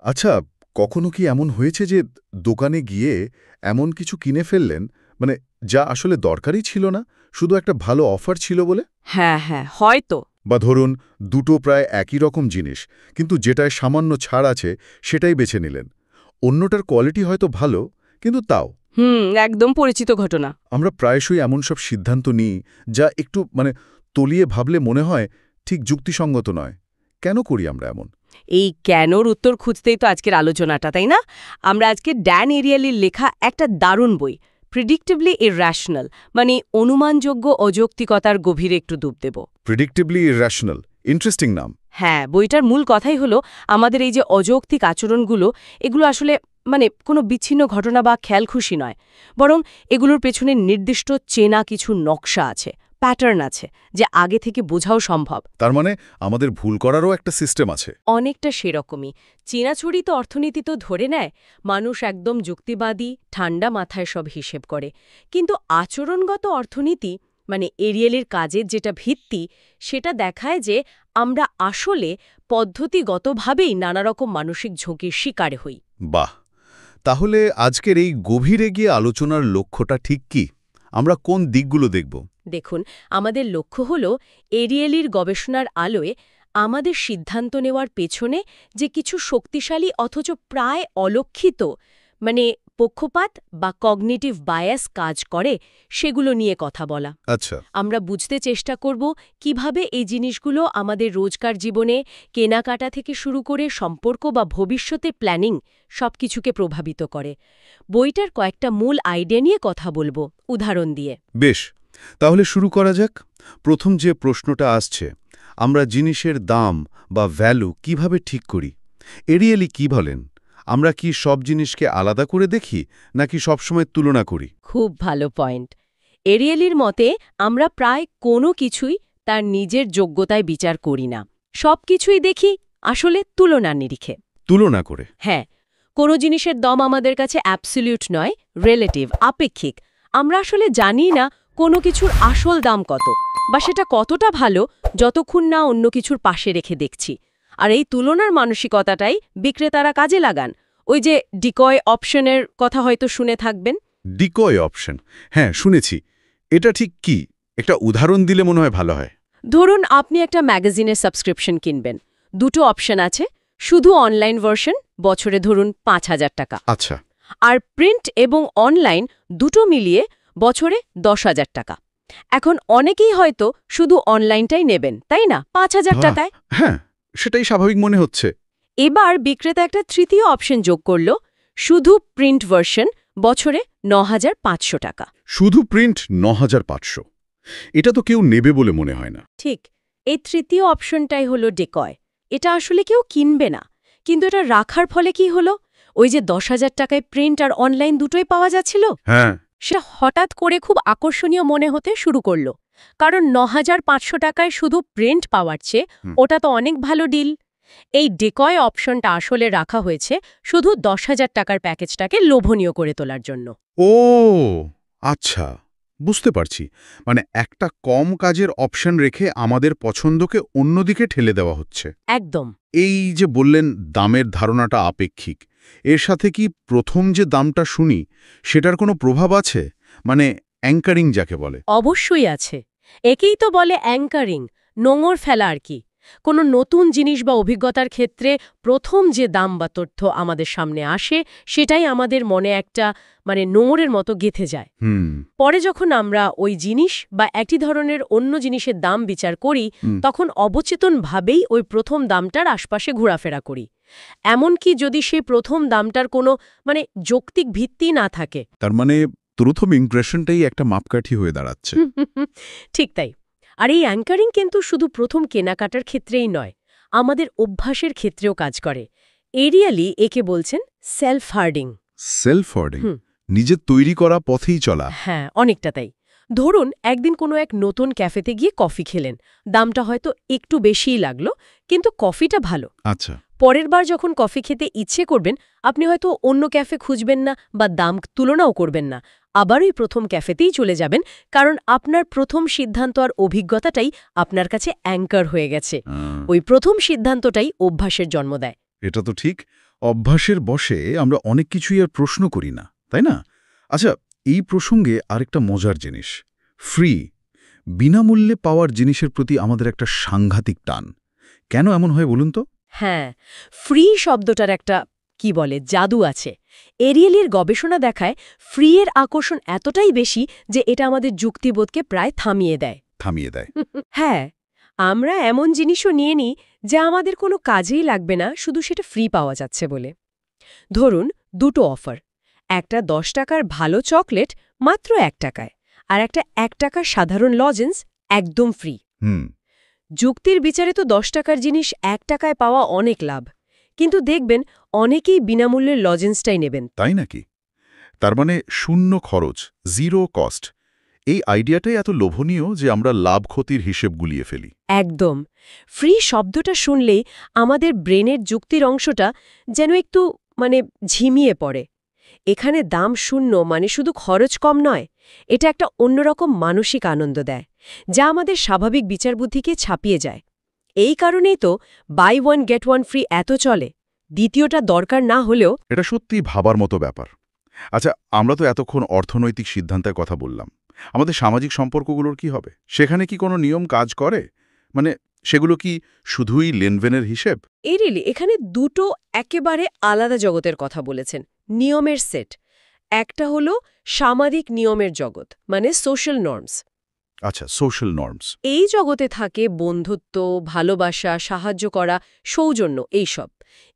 আচ্ছা, কখনো কি এমন হয়েছে যে দোকানে গিয়ে এমন কিছু কিনে ফেললেন, মানে যা আসলে দরকারই ছিল না, শুধু একটা ভালো অফার ছিল বলে? হ্যাঁ, হ্যাঁ, হয়তো। বা ধরুন দুটো প্রায় একই রকম জিনিস, কিন্তু যেটায় সামান্য ছাড় আছে সেটাই বেছে নিলেন। অন্যটার কোয়ালিটি হয়তো ভালো, কিন্তু তাও। একদম পরিচিত ঘটনা। আমরা প্রায়শই এমন সব সিদ্ধান্ত নিই যা একটু তলিয়ে ভাবলে মনে হয় ঠিক যুক্তিসঙ্গত নয়। কেন করি আমরা এমন? এই কেনর উত্তর খুঁজতেই তো আজকের আলোচনাটা, তাই না? আমরা আজকে ড্যান এরিয়ালির লেখা একটা দারুণ বই, প্রিডিক্টিভলি ইররেশনাল, মানে অনুমানযোগ্য অযৌক্তিকতার গভীরে একটু ডুব দেব। প্রেডিক্টেবলি ইররেশনাল, ইন্টারেস্টিং নাম। হ্যাঁ, বইটার মূল কথাই হলো আমাদের এই যে অযৌক্তিক আচরণগুলো, এগুলো আসলে কোনো বিচ্ছিন্ন ঘটনা বা খেয়ালখুশি নয়, বরং এগুলোর পেছনে নির্দিষ্ট চেনা কিছু নকশা আছে, প্যাটার্ন আছে, যে আগে থেকে বোঝাও সম্ভব। তার মানে আমাদের ভুল করারও একটা সিস্টেম আছে। অনেকটা সেরকমই। চীনাছড়িত অর্থনীতি তো ধরে নেয় মানুষ একদম যুক্তিবাদী, ঠান্ডা মাথায় সব হিসেব করে। কিন্তু আচরণগত অর্থনীতি, মানে এরিয়েলের কাজের যেটা ভিত্তি, সেটা দেখায় যে আমরা আসলে পদ্ধতিগতভাবেই নানারকম মানসিক ঝুঁকির শিকার হই। বাহ! তাহলে আজকের এই গভীরে গিয়ে আলোচনার লক্ষ্যটা ঠিক কি? আমরা কোন দিকগুলো দেখব? দেখুন, আমাদের লক্ষ্য হল এরিয়েলির গবেষণার আলোয় আমাদের সিদ্ধান্ত নেওয়ার পেছনে যে কিছু শক্তিশালী অথচ প্রায় অলক্ষিত পক্ষপাত বা কগনিটিভ বায়াস কাজ করে, সেগুলো নিয়ে কথা বলা। আচ্ছা। আমরা বুঝতে চেষ্টা করব কিভাবে এই জিনিসগুলো আমাদের রোজকার জীবনে, কেনাকাটা থেকে শুরু করে সম্পর্ক বা ভবিষ্যতে প্ল্যানিং, সবকিছুকে প্রভাবিত করে। বইটার কয়েকটা মূল আইডিয়া নিয়ে কথা বলবো, উদাহরণ দিয়ে। বেশ, তাহলে শুরু করা যাক। প্রথম যে প্রশ্নটা আসছে, আমরা জিনিসের দাম বা ভ্যালু কিভাবে ঠিক করি? এরিয়েলি কি বলেন? আমরা কি সব জিনিসকে আলাদা করে দেখি, নাকি সবসময় তুলনা করি? খুব ভালো পয়েন্ট। এরিয়েলির মতে আমরা প্রায় কোনো কিছুই তার নিজের যোগ্যতায় বিচার করি না, সব কিছুই দেখি আসলে তুলনার নিরিখে। তুলনা করে? হ্যাঁ, কোনো জিনিসের দাম আমাদের কাছে অ্যাবসলিউট নয়, রিলেটিভ, আপেক্ষিক। আমরা আসলে জানি না কোনো কিছুর আসল দাম কত, বা সেটা কতটা ভালো, যতক্ষণ না অন্য কিছুর পাশে রেখে দেখছি। আর এই তুলনার মানসিকতাটাই বিক্রেতারা কাজে লাগান। ওই যে ডিকয় অপশনের কথা হয়তো শুনে থাকবেন। Decoy option? হ্যাঁ, শুনেছি। এটা ঠিক কি? একটা উদাহরণ দিলে মনে হয় ভালো হয়। ধরুন আপনি একটা ম্যাগাজিনের সাবস্ক্রিপশন কিনবেন। দুটো অপশন আছে, শুধু অনলাইন ভার্সন, বছরে ধরুন ৫,০০০ টাকা। আচ্ছা। আর প্রিন্ট এবং অনলাইন দুটো মিলিয়ে বছরে ১০,০০০ টাকা। এখন অনেকেই হয়তো শুধু অনলাইনটাই নেবেন, তাই না, ৫,০০০ টাকায়। হ্যাঁ, সেটাই স্বাভাবিক মনে হচ্ছে। এবার বিক্রেতা একটা তৃতীয় অপশন যোগ করল, শুধু প্রিন্ট ভার্সন, বছরে ৯,৫০০ টাকা। শুধু প্রিন্ট ৯,৫০০? এটা তো কেউ নেবে বলে মনে হয় না। ঠিক, এই তৃতীয় অপশনটাই হলো ডেকয়। এটা আসলে কেউ কিনবে না, কিন্তু এটা রাখার ফলে কি হলো, ওই যে ১০,০০০ টাকায় প্রিন্ট আর অনলাইন দুটোই পাওয়া যাচ্ছিল, হ্যাঁ, সেটা হঠাৎ করে খুব আকর্ষণীয় মনে হতে শুরু করল। কারণ ৯,৫০০ টাকায় শুধু প্রিন্ট পাওয়ার চেয়ে ওটা তো অনেক ভালো ডিল। এই ডেকয় অপশনটা আসলে রাখা হয়েছে শুধু ১০,০০০ টাকার প্যাকেজটাকে লোভনীয় করে তোলার জন্য। ও আচ্ছা, বুঝতে পারছি। মানে একটা কম কাজের অপশন রেখে আমাদের পছন্দকে অন্যদিকে ঠেলে দেওয়া হচ্ছে। একদম। এই যে বললেন দামের ধারণাটা আপেক্ষিক, এর সাথে কি প্রথম যে দামটা শুনি সেটার কোনো প্রভাব আছে? মানে অ্যাঙ্কারিং যাকে বলে। অবশ্যই আছে। একেই তো বলে অ্যাঙ্কারিং, নোঙর ফেলা আর কি। কোনো নতুন জিনিস বা অভিজ্ঞতার ক্ষেত্রে প্রথম যে দাম বা তথ্য আমাদের সামনে আসে, সেটাই আমাদের মনে একটা নোঙরের মতো গেঁথে যায়। পরে যখন আমরা ওই জিনিস বা একই ধরনের অন্য জিনিসের দাম বিচার করি, তখন অবচেতনভাবেই ওই প্রথম দামটার আশপাশে ঘোরাফেরা করি, এমনকি যদি সেই প্রথম দামটার কোনো যৌক্তিক ভিত্তি না থাকে। তার মানে প্রথম ইমপ্রেশনটাই একটা মাপকাঠি হয়ে দাঁড়াচ্ছে। ঠিক তাই। আর এই অ্যাঙ্কারিং কিন্তু শুধু প্রথম কেনাকাটার ক্ষেত্রেই নয়, আমাদের অভ্যাসের ক্ষেত্রেও কাজ করে। এরিয়ালি একে বলছেন সেলফ হার্ডিং। Self herding? নিজের তৈরি করা পথেই চলা? হ্যাঁ, অনেকটা তাই। ধরুন একদিন কোনো এক নতুন ক্যাফেতে গিয়ে কফি খেলেন, দামটা হয়তো একটু বেশিই লাগলো, কিন্তু কফিটা ভালো। আচ্ছা। পরের বার যখন কফি খেতে ইচ্ছে করবেন, আপনি হয়তো অন্য ক্যাফে খুঁজবেন না বা দাম তুলনাও করবেন না, আবার ওই প্রথম ক্যাফেতেই চলে যাবেন, কারণ আপনার প্রথম সিদ্ধান্ত আর অভিজ্ঞতাটাই আপনার কাছে অ্যাঙ্কার হয়ে গেছে। ওই প্রথম সিদ্ধান্তটাই অভ্যাসের জন্ম দেয়। এটা তো ঠিক। অভ্যাসের বশে আমরা অনেক কিছুই আর প্রশ্ন করি না, তাই না? আচ্ছা, এই প্রসঙ্গে আরেকটা মজার জিনিস, ফ্রি, বিনামূল্যে পাওয়ার জিনিসের প্রতি আমাদের একটা সাংঘাতিক টান। কেন এমন হয় বলুন তো? হ্যাঁ, ফ্রি শব্দটার একটা কি বলে জাদু আছে। এরিয়েলের গবেষণা দেখায় ফ্রি এর আকর্ষণ এতটাই বেশি যে এটা আমাদের যুক্তিবোধকে প্রায় থামিয়ে দেয়। থামিয়ে দেয়। হ্যাঁ, আমরা এমন জিনিসও নিয়ে নিই যা আমাদের কোনো কাজেই লাগবে না, শুধু সেটা ফ্রি পাওয়া যাচ্ছে বলে। ধরুন দুটো অফার, একটা 10 টাকার ভালো চকলেট মাত্র 1 টাকায়, আর একটা 1 টাকার সাধারণ লজেন্স একদম ফ্রি। হুম। যুক্তির বিচারে তো 10 টাকার জিনিস 1 টাকায় পাওয়া অনেক লাভ, কিন্তু দেখবেন অনেকেই বিনামূল্যের লজেন্সটাই নেবেন। তাই নাকি? তার মানে শূন্য খরচ, জিরো কস্ট, এই আইডিয়াটাই এত লোভনীয় যে আমরা লাভ ক্ষতির হিসেব গুলিয়ে ফেলি। একদম। ফ্রি শব্দটা শুনলেই আমাদের ব্রেনের যুক্তির অংশটা যেন একটু ঝিমিয়ে পড়ে। এখানে দাম শূন্য মানে শুধু খরচ কম নয়, এটা একটা অন্যরকম মানসিক আনন্দ দেয়, যা আমাদের স্বাভাবিক বিচারবুদ্ধিকে ছাপিয়ে যায়। এই কারণেই তো buy one get one free এত চলে। দ্বিতীয়টা দরকার না হলেও এটা সত্যি ভাবার মতো ব্যাপার। আচ্ছা, আমরা তো এতক্ষণ অর্থনৈতিক সিদ্ধান্তের কথা বললাম। আমাদের সামাজিক সম্পর্কগুলোর কি হবে? সেখানে কি কোনো নিয়ম কাজ করে? মানে সেগুলো কি শুধুই লেনদেনের হিসেব? এখানে দুটো একেবারে আলাদা জগতের কথা বলেছেন। নিয়মের সেট একটা হলো সামাজিক নিয়মের জগৎ, মানে সোশ্যাল নর্মস। আচ্ছা, সোশ্যাল নর্মস। এই জগতে থাকে বন্ধুত্ব, ভালোবাসা, সাহায্য করা, সৌজন্য, এইসব।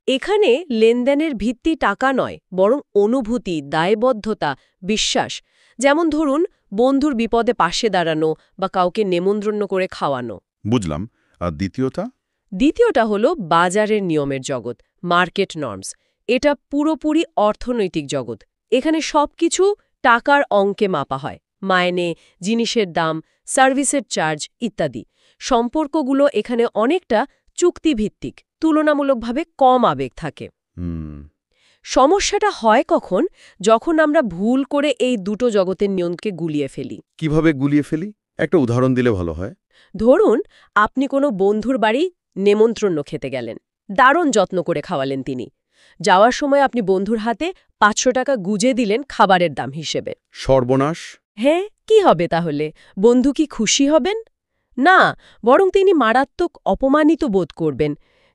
এখানে লেনদেনের ভিত্তি টাকা নয়, বরং অনুভূতি, দায়বদ্ধতা, বিশ্বাস। যেমন ধরুন বন্ধুর বিপদে পাশে দাঁড়ানো বা কাউকে নেমন্ত্রণ করে খাওয়ানো। বুঝলাম। আর দ্বিতীয়টা? দ্বিতীয়টা হলো বাজারের নিয়মের জগৎ, মার্কেট নর্মস। এটা পুরোপুরি অর্থনৈতিক জগৎ। এখানে সবকিছু টাকার অঙ্কে মাপা হয়, মাইনে, জিনিসের দাম, সার্ভিসের চার্জ ইত্যাদি। সম্পর্কগুলো এখানে অনেকটা চুক্তিভিত্তিক, তুলনামূলকভাবে কম আবেগ থাকে। সমস্যাটা হয় কখন? যখন আমরা ভুল করে এই দুটো জগতের নিয়মকে গুলিয়ে ফেলি। কিভাবে গুলিয়ে ফেলি? একটা উদাহরণ দিলে ভালো হয়। ধরুন আপনি কোনো বন্ধুর বাড়ি নেমন্ত্রণ খেতে গেলেন, দারুণ যত্ন করে খাওয়ালেন তিনি। যাওয়ার সময় আপনি বন্ধুর হাতে 500 টাকা গুজে দিলেন খাবারের দাম হিসেবে। সর্বনাশ! হ্যাঁ, কি হবে তাহলে? বন্ধু কি খুশি হবেন? না, বরং তিনি মারাত্মক অপমানিত বোধ করবেন,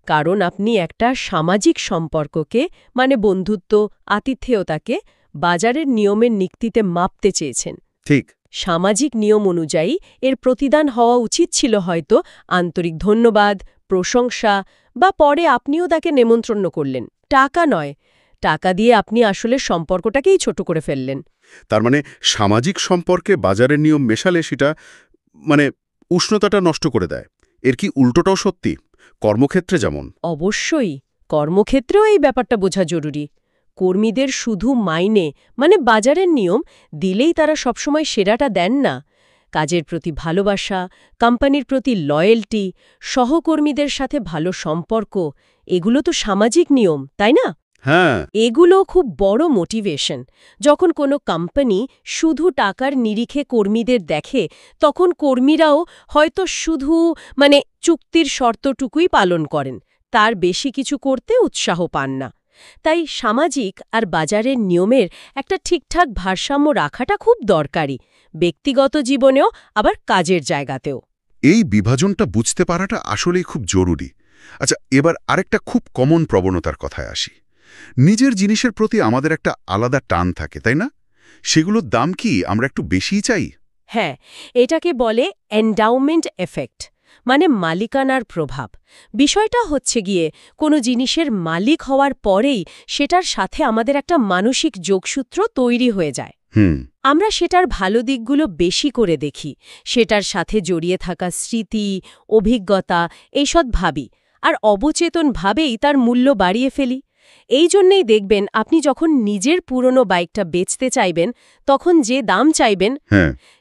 কারণ আপনি একটা সামাজিক সম্পর্ককে, মানে বন্ধুত্ব, আতিথেয়তাকে বাজারের নিয়মের নিক্তিতে মাপতে চেয়েছেন। ঠিক। সামাজিক নিয়ম অনুযায়ী এর প্রতিদান হওয়া উচিত ছিল হয়তো আন্তরিক ধন্যবাদ, প্রশংসা, বা পরে আপনিও তাকে নেমন্ত্রণ করলেন। টাকা নয়, টাকা দিয়ে আপনি আসলে সম্পর্কটাকেই ছোট করে ফেললেন। তার মানে সামাজিক সম্পর্কে বাজারের নিয়ম মেশালে সেটা উষ্ণতাটা নষ্ট করে দেয়। এর কি উল্টোটাও সত্যি? কর্মক্ষেত্রে যেমন? অবশ্যই, কর্মক্ষেত্রেও এই ব্যাপারটা বোঝা জরুরি। কর্মীদের শুধু মাইনে, মানে বাজারের নিয়ম দিলেই তারা সবসময় সেরাটা দেন না। কাজের প্রতি ভালোবাসা, কোম্পানির প্রতি লয়্যালটি, সহকর্মীদের সাথে ভালো সম্পর্ক, এগুলো তো সামাজিক নিয়ম, তাই না? হ্যাঁ। এগুলো খুব বড় মোটিভেশন। যখন কোনো কোম্পানি শুধু টাকার নিরিখে কর্মীদের দেখে, তখন কর্মীরাও হয়তো শুধু চুক্তির শর্তটুকুই পালন করেন, তার বেশি কিছু করতে উৎসাহ পান না। তাই সামাজিক আর বাজারের নিয়মের একটা ঠিকঠাক ভারসাম্য রাখাটা খুব দরকারি, ব্যক্তিগত জীবনেও আবার কাজের জায়গাতেও। এই বিভাজনটা বুঝতে পারাটা আসলেই খুব জরুরি। আচ্ছা, এবার আরেকটা খুব কমন প্রবণতার কথায় আসি। নিজের জিনিসের প্রতি আমাদের একটা আলাদা টান থাকে, তাই না? সেগুলোর দাম কি আমরা একটু বেশিই চাই? হ্যাঁ, এটাকে বলে এন্ডাউমেন্ট এফেক্ট, মানে মালিকানার প্রভাব। বিষয়টা হচ্ছে গিয়ে কোনো জিনিসের মালিক হওয়ার পরেই সেটার সাথে আমাদের একটা মানসিক যোগসূত্র তৈরি হয়ে যায়। আমরা সেটার ভালো দিকগুলো বেশি করে দেখি, সেটার সাথে জড়িয়ে থাকা স্মৃতি, অভিজ্ঞতা এইসব ভাবি, আর অবচেতনভাবেই তার মূল্য বাড়িয়ে ফেলি। এই জন্যেই দেখবেন আপনি যখন নিজের পুরনো বাইকটা বেচতে চাইবেন, তখন যে দাম চাইবেন,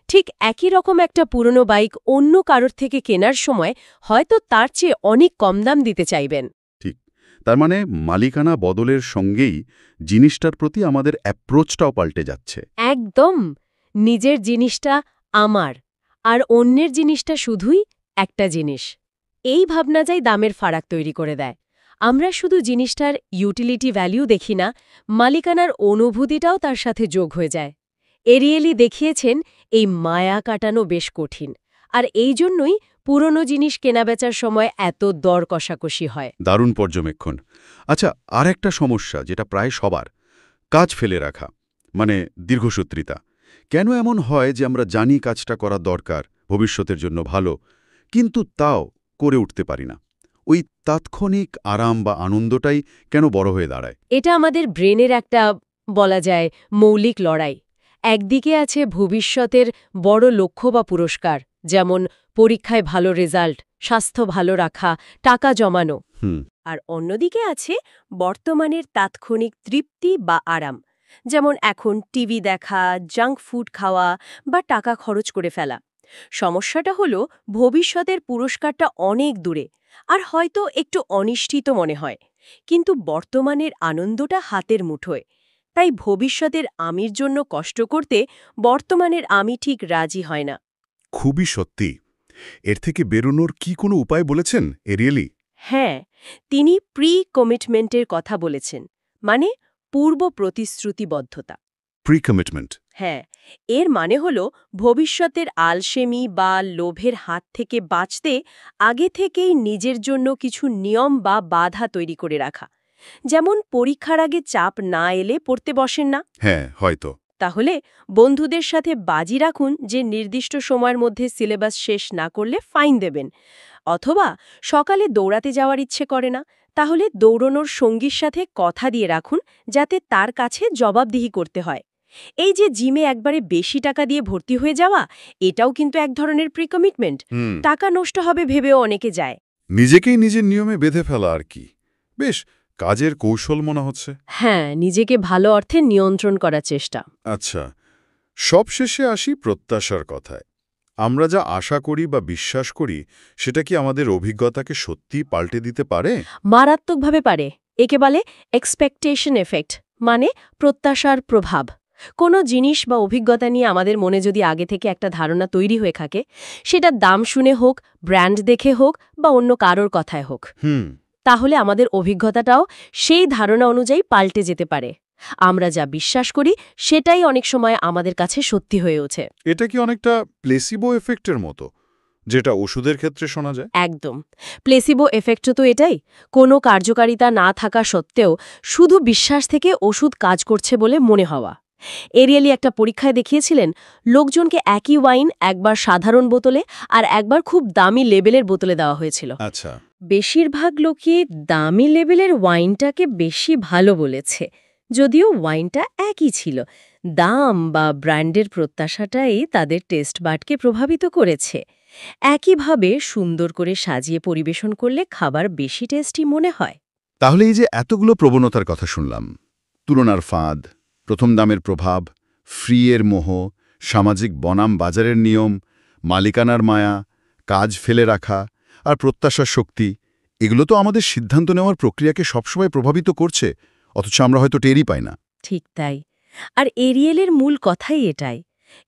ঠিক একই রকম একটা পুরনো বাইক অন্য কারোর থেকে কেনার সময় হয়তো তার চেয়ে অনেক কম দাম দিতে চাইবেন। ঠিক। তার মানে মালিকানা বদলের সঙ্গেই জিনিসটার প্রতি আমাদের অ্যাপ্রোচটাও পাল্টে যাচ্ছে। একদম। নিজের জিনিসটা আমার, আর অন্যের জিনিসটা শুধুই একটা জিনিস। এই ভাবনাটাই দামের ফারাক তৈরি করে দেয়। আমরা শুধু জিনিসটার ইউটিলিটি ভ্যালু দেখি না, মালিকানার অনুভূতিটাও তার সাথে যোগ হয়ে যায়। এরিয়েলি দেখিয়েছেন এই মায়া কাটানো বেশ কঠিন, আর এই জন্যই পুরনো জিনিস কেনাবেচার সময় এত দর কষাকষি হয়। দারুণ পর্যবেক্ষণ। আচ্ছা, আর একটা সমস্যা যেটা প্রায় সবার, কাজ ফেলে রাখা, মানে দীর্ঘসূত্রিতা। কেন এমন হয় যে আমরা জানি কাজটা করা দরকার, ভবিষ্যতের জন্য ভালো, কিন্তু তাও করে উঠতে পারি না? ওই তাৎক্ষণিক আরাম বা আনন্দটাই কেন বড় হয়ে দাঁড়ায়? এটা আমাদের ব্রেনের একটা, বলা যায়, মৌলিক লড়াই। একদিকে আছে ভবিষ্যতের বড় লক্ষ্য বা পুরস্কার, যেমন পরীক্ষায় ভালো রেজাল্ট, স্বাস্থ্য ভালো রাখা, টাকা জমানো। হুম। আর অন্যদিকে আছে বর্তমানের তাৎক্ষণিক তৃপ্তি বা আরাম, যেমন এখন টিভি দেখা, জাঙ্ক ফুড খাওয়া বা টাকা খরচ করে ফেলা। সমস্যাটা হলো ভবিষ্যতের পুরস্কারটা অনেক দূরে, আর হয়তো একটু অনিশ্চিত মনে হয়, কিন্তু বর্তমানের আনন্দটা হাতের মুঠোয়। তাই ভবিষ্যতের আমির জন্য কষ্ট করতে বর্তমানের আমি ঠিক রাজি হয় না। খুবই সত্যি। এর থেকে বেরোনোর কি কোনো উপায় বলেছেন এরিয়েলি? হ্যাঁ, তিনি প্রি কমিটমেন্টের কথা বলেছেন, মানে পূর্ব প্রতিশ্রুতিবদ্ধতা। Pre commitment. হ্যাঁ, এর মানে হল ভবিষ্যতের আলসেমি বা লোভের হাত থেকে বাঁচতে আগে থেকেই নিজের জন্য কিছু নিয়ম বা বাধা তৈরি করে রাখা। যেমন পরীক্ষার আগে চাপ না এলে পড়তে বসেন না, হ্যাঁ, হয়তো। তাহলে বন্ধুদের সাথে বাজি রাখুন যে নির্দিষ্ট সময়ের মধ্যে সিলেবাস শেষ না করলে ফাইন দেবেন। অথবা সকালে দৌড়াতে যাওয়ার ইচ্ছে করে না, তাহলে দৌড়নোর সঙ্গীর সাথে কথা দিয়ে রাখুন যাতে তার কাছে জবাবদিহি করতে হয়। এই যে জিমে একবারে বেশি টাকা দিয়ে ভর্তি হয়ে যাওয়া, এটাও কিন্তু এক ধরনের প্রিকমিটমেন্ট। টাকা নষ্ট হবে ভেবেও অনেকে যায়। নিজেকেই নিজের নিয়মে বেঁধে ফেলা আর কি। বেশ কাজের কৌশল মনে হচ্ছে। হ্যাঁ, নিজেকে ভালো অর্থে নিয়ন্ত্রণ করার চেষ্টা। আচ্ছা, সবশেষে আসি প্রত্যাশার কথায়। আমরা যা আশা করি বা বিশ্বাস করি, সেটা কি আমাদের অভিজ্ঞতাকে সত্যিই পাল্টে দিতে পারে? মারাত্মকভাবে পারে। একে বলে এক্সপেকটেশন এফেক্ট, মানে প্রত্যাশার প্রভাব। কোনো জিনিস বা অভিজ্ঞতা নিয়ে আমাদের মনে যদি আগে থেকে একটা ধারণা তৈরি হয়ে থাকে, সেটা দাম শুনে হোক, ব্র্যান্ড দেখে হোক বা অন্য কারোর কথায় হোক, তাহলে আমাদের অভিজ্ঞতাটাও সেই ধারণা অনুযায়ী পাল্টে যেতে পারে। আমরা যা বিশ্বাস করি সেটাই অনেক সময় আমাদের কাছে সত্যি হয়ে ওঠে। এটা কি অনেকটা প্লেসিবো এফেক্টের মতো, যেটা ওষুধের ক্ষেত্রে শোনা যায়? একদম। প্লেসিবো এফেক্টও তো এটাই। কোনো কার্যকারিতা না থাকা সত্ত্বেও শুধু বিশ্বাস থেকে ওষুধ কাজ করছে বলে মনে হওয়া। এরিয়েলি একটা পরীক্ষায় দেখিয়েছিলেন, লোকজনকে একই ওয়াইন একবার সাধারণ বোতলে আর একবার খুব দামি লেবেলের বোতলে দেওয়া হয়েছিল। আচ্ছা। বেশিরভাগ লোকই দামি লেবেলের ওয়াইনটাকে বেশি ভালো বলেছে, যদিও ওয়াইনটা একই ছিল। দাম বা ব্র্যান্ডের প্রত্যাশাটাই তাদের টেস্ট বাডকে প্রভাবিত করেছে। একইভাবে সুন্দর করে সাজিয়ে পরিবেশন করলে খাবার বেশি টেস্টি মনে হয়। তাহলে এই যে এতগুলো প্রবণতার কথা শুনলাম, তুলনার ফাঁদ, প্রথম দামের প্রভাব, ফ্রি এর মোহ, সামাজিক বনাম বাজারের নিয়ম, মালিকানার মায়া, কাজ ফেলে রাখা আর প্রত্যাশার শক্তি, এগুলো তো আমাদের সিদ্ধান্ত নেওয়ার প্রক্রিয়াকে সবসময় প্রভাবিত করছে, অথচ আমরা হয়তো টেরই পাই না। ঠিক তাই। আর এরিয়েলের মূল কথাই এটাই।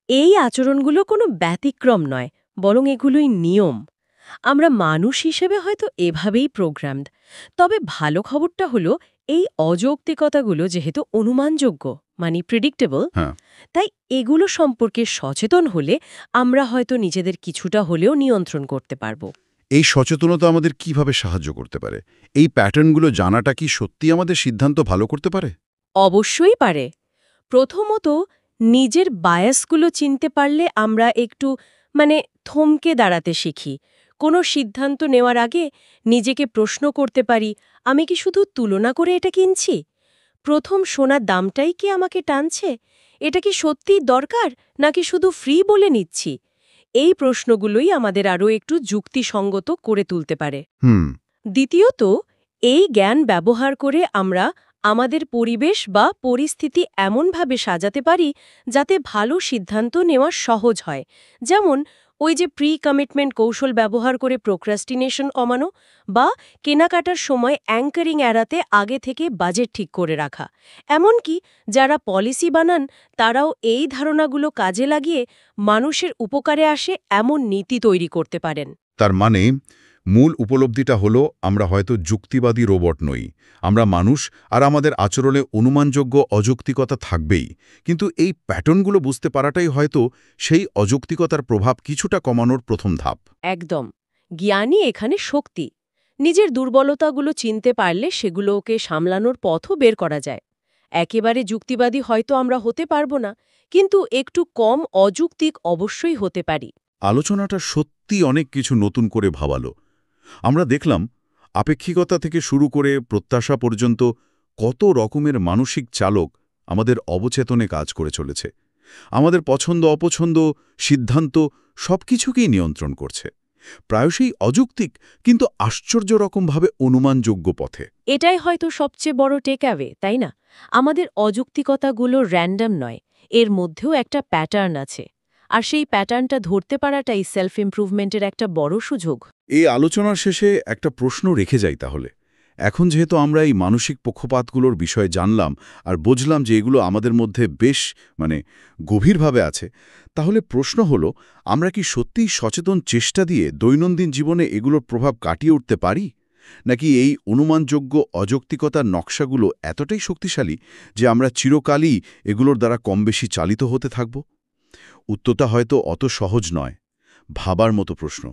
এই আচরণগুলো কোনো ব্যতিক্রম নয়, বরং এগুলোই নিয়ম। আমরা মানুষ হিসেবে হয়তো এভাবেই প্রোগ্রামড। তবে ভালো খবরটা হলো, এই অযৌক্তিকতাগুলো যেহেতু অনুমানযোগ্য, মানে প্রেডিক্টেবল, হ্যাঁ। তাই এগুলো সম্পর্কে সচেতন হলে আমরা হয়তো নিজেদের কিছুটা হলেও নিয়ন্ত্রণ করতে পারব। এই সচেতনতা আমাদের কিভাবে সাহায্য করতে পারে? এই প্যাটার্নগুলো জানাটা কি সত্যি আমাদের সিদ্ধান্ত ভালো করতে পারে? অবশ্যই পারে। প্রথমত, নিজের বায়াসগুলো চিনতে পারলে আমরা একটু থমকে দাঁড়াতে শিখি। কোনো সিদ্ধান্ত নেওয়ার আগে নিজেকে প্রশ্ন করতে পারি, আমি কি শুধু তুলনা করে এটা কিনছি? প্রথম শোনা দামটাই কি আমাকে টানছে? এটা কি সত্যিই দরকার, নাকি শুধু ফ্রি বলে নিচ্ছি? এই প্রশ্নগুলোই আমাদের আরও একটু যুক্তিসঙ্গত করে তুলতে পারে। দ্বিতীয়ত, এই জ্ঞান ব্যবহার করে আমরা আমাদের পরিবেশ বা পরিস্থিতি এমনভাবে সাজাতে পারি যাতে ভালো সিদ্ধান্ত নেওয়া সহজ হয়। যেমন ওই যে প্রি কমিটমেন্ট কৌশল ব্যবহার করে প্রোক্রাস্টিনেশন কমানো, বা কেনাকাটার সময় অ্যাঙ্কারিং এড়াতে আগে থেকে বাজেট ঠিক করে রাখা। এমনকি যারা পলিসি বানান তারাও এই ধারণাগুলো কাজে লাগিয়ে মানুষের উপকারে আসে এমন নীতি তৈরি করতে পারেন। তার মানে মূল উপলব্ধিটা হলো আমরা হয়তো যুক্তিবাদী রোবট নই। আমরা মানুষ, আর আমাদের আচরণে অনুমানযোগ্য অযৌক্তিকতা থাকবেই। কিন্তু এই প্যাটার্নগুলো বুঝতে পারাটাই হয়তো সেই অযৌক্তিকতার প্রভাব কিছুটা কমানোর প্রথম ধাপ। একদম। জ্ঞানই এখানে শক্তি। নিজের দুর্বলতাগুলো চিনতে পারলে সেগুলোকে সামলানোর পথও বের করা যায়। একেবারে যুক্তিবাদী হয়তো আমরা হতে পারবো না, কিন্তু একটু কম অযৌক্তিক অবশ্যই হতে পারি। আলোচনাটা সত্যি অনেক কিছু নতুন করে ভাবালো। আমরা দেখলাম আপেক্ষিকতা থেকে শুরু করে প্রত্যাশা পর্যন্ত কত রকমের মানসিক চালক আমাদের অবচেতনে কাজ করে চলেছে। আমাদের পছন্দ অপছন্দ, সিদ্ধান্ত সবকিছুকেই নিয়ন্ত্রণ করছে, প্রায়শই অযৌক্তিক কিন্তু আশ্চর্য রকমভাবে অনুমানযোগ্য পথে। এটাই হয়তো সবচেয়ে বড় টেকঅ্যাওয়ে, তাই না? আমাদের অযৌক্তিকতাগুলো র্যান্ডম নয়, এর মধ্যেও একটা প্যাটার্ন আছে। আর সেই প্যাটার্নটা ধরতে পারাটাই সেলফ ইমপ্রুভমেন্টের একটা বড় সুযোগ। এই আলোচনার শেষে একটা প্রশ্ন রেখে যাই তাহলে। এখন যেহেতু আমরা এই মানসিক পক্ষপাতগুলোর বিষয়ে জানলাম আর বুঝলাম যে এগুলো আমাদের মধ্যে বেশ গভীরভাবে আছে, তাহলে প্রশ্ন হলো, আমরা কি সত্যিই সচেতন চেষ্টা দিয়ে দৈনন্দিন জীবনে এগুলোর প্রভাব কাটিয়ে উঠতে পারি? নাকি এই অনুমানযোগ্য অযৌক্তিকতার নকশাগুলো এতটাই শক্তিশালী যে আমরা চিরকালই এগুলোর দ্বারা কম বেশি চালিত হতে থাকব? উত্তরটা হয়তো অত সহজ নয়, ভাবার মতো প্রশ্ন।